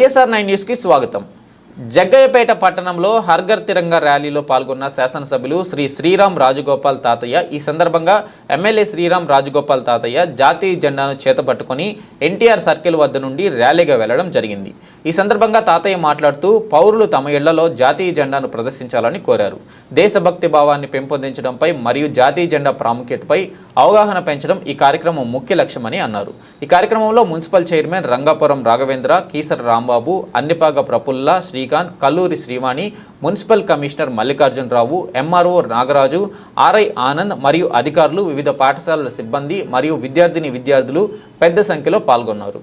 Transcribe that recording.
TSR9 న్యూస్కి స్వాగతం. జగ్గయ్యపేట పట్టణంలో హర్ఘర్ తిరంగా ర్యాలీలో పాల్గొన్న శాసనసభ్యులు శ్రీ శ్రీరామ్ రాజగోపాల్ తాతయ్య ఈ సందర్భంగా ఎమ్మెల్యే శ్రీరామ్ రాజగోపాల్ తాతయ్య జాతీయ జెండాను చేతపట్టుకొని ఎన్టీఆర్ సర్కిల్ వద్ద నుండి ర్యాలీగా వెళ్లడం జరిగింది. ఈ సందర్భంగా తాతయ్య మాట్లాడుతూ పౌరులు తమ ఇళ్లలో జాతీయ జెండాను ప్రదర్శించాలని కోరారు. దేశభక్తి భావాన్ని పెంపొందించడంపై మరియు జాతీయ జెండా ప్రాముఖ్యతపై అవగాహన పెంచడం ఈ కార్యక్రమం ముఖ్య లక్ష్యమని అన్నారు. ఈ కార్యక్రమంలో municipal chairman Rangapuram Raghavendra, Keesara Rambabu, Annipaga Praphulla, Srikanth, Kalluri Srivani, municipal commissioner Mallikarjunarao, MRO Nagaraju, RI Anand మరియు అధికారులు, వివిధ పాఠశాలల సిబ్బంది మరియు విద్యార్థులు పెద్ద సంఖ్యలో పాల్గొన్నారు.